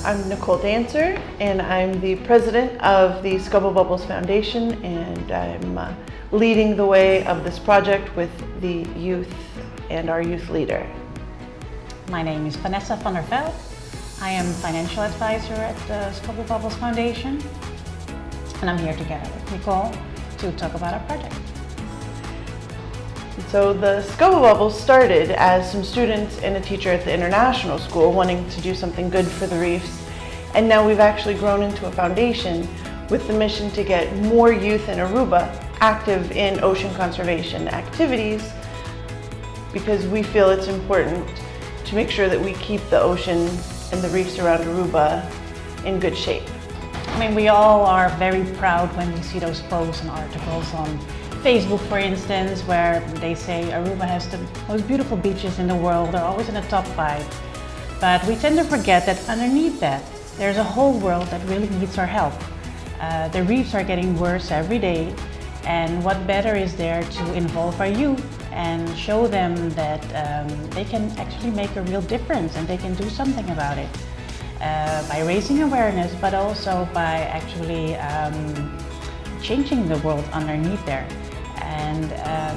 I'm Nicole Dancer, and I'm the president of the SCUBBLE Bubbles Foundation, and I'm leading the way of this project with the youth and our youth leader. My name is Vanessa van der Veld. I am financial advisor at the SCUBBLE Bubbles Foundation, and I'm here together with Nicole to talk about our project. So the SCUBBLE Bubbles started as some students and a teacher at the international school wanting to do something good for the reefs, and now we've actually grown into a foundation with the mission to get more youth in Aruba active in ocean conservation activities, because we feel it's important to make sure that we keep the ocean and the reefs around Aruba in good shape. I mean, we all are very proud when we see those posts and articles on Facebook, for instance, where they say Aruba has the most beautiful beaches in the world. They're always in the top 5. But we tend to forget that underneath that, there's a whole world that really needs our help. The reefs are getting worse every day, and what better is there to involve our youth and show them that they can actually make a real difference and they can do something about it by raising awareness, but also by actually changing the world underneath there. And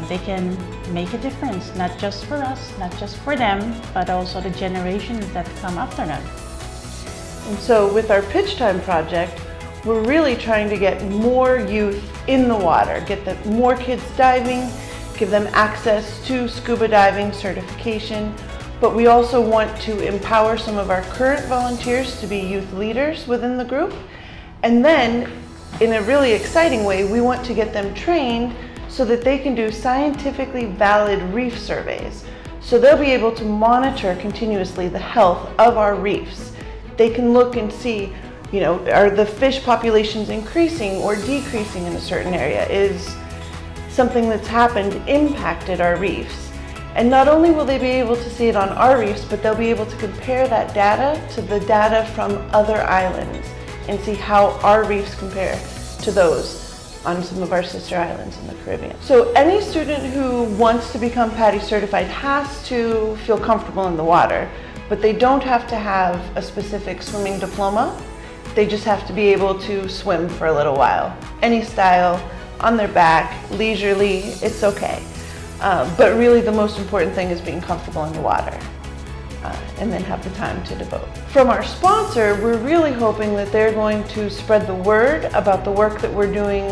they can make a difference, not just for us, not just for them, but also the generations that come after them. And so with our Pitch Time project, we're really trying to get more youth in the water, get more kids diving, give them access to scuba diving certification, but we also want to empower some of our current volunteers to be youth leaders within the group. And then, in a really exciting way, we want to get them trained so that they can do scientifically valid reef surveys. So they'll be able to monitor continuously the health of our reefs. They can look and see, are the fish populations increasing or decreasing in a certain area? Is something that's happened impacted our reefs? And not only will they be able to see it on our reefs, but they'll be able to compare that data to the data from other islands and see how our reefs compare to those on some of our sister islands in the Caribbean. So any student who wants to become PADI certified has to feel comfortable in the water, but they don't have to have a specific swimming diploma. They just have to be able to swim for a little while. Any style, on their back, leisurely, it's okay. But really the most important thing is being comfortable in the water. And then have the time to devote. From our sponsor, we're really hoping that they're going to spread the word about the work that we're doing,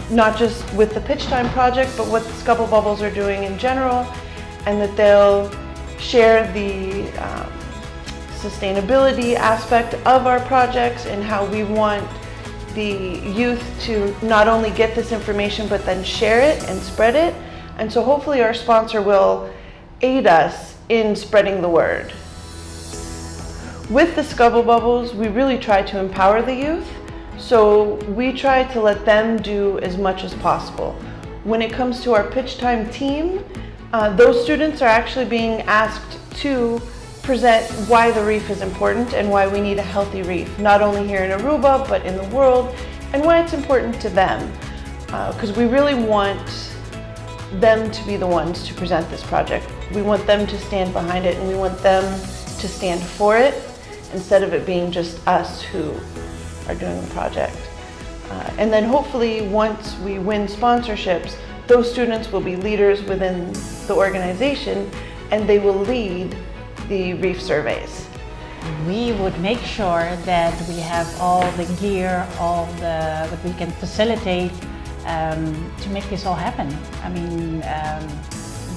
not just with the Pitch Time project, but what the SCUBBLE Bubbles are doing in general, and that they'll share the sustainability aspect of our projects and how we want the youth to not only get this information, but then share it and spread it. And so hopefully our sponsor will aid us in spreading the word. With the SCUBBLE Bubbles, we really try to empower the youth, so we try to let them do as much as possible. When it comes to our Pitch Time team, those students are actually being asked to present why the reef is important and why we need a healthy reef, not only here in Aruba, but in the world, and why it's important to them. Because we really want them to be the ones to present this project. We want them to stand behind it, and we want them to stand for it, instead of it being just us who are doing the project. And then hopefully once we win sponsorships, those students will be leaders within the organization, and they will lead the reef surveys. We would make sure that we have all the gear, that we can facilitate to make this all happen. I mean,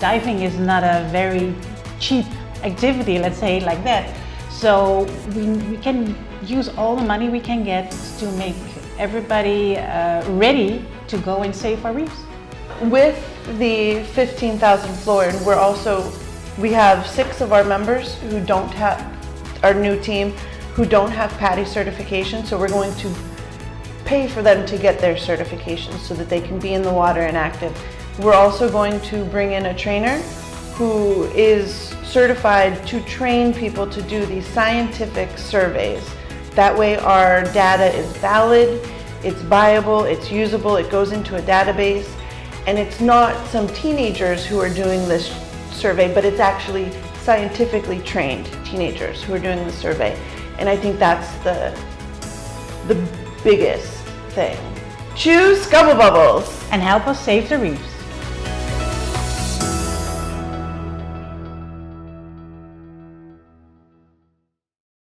diving is not a very cheap activity, let's say it like that. So we can use all the money we can get to make everybody ready to go and save our reefs. With the 15,000 floor, we have 6 of our members who don't have, our new team, who don't have PADI certification, so we're going to pay for them to get their certifications so that they can be in the water and active. We're also going to bring in a trainer who is certified to train people to do these scientific surveys. That way our data is valid, it's viable, it's usable, it goes into a database, and it's not some teenagers who are doing this survey, but it's actually scientifically trained teenagers who are doing the survey. And I think that's the biggest thing. Choose Scubble Bubbles. And help us save the reefs.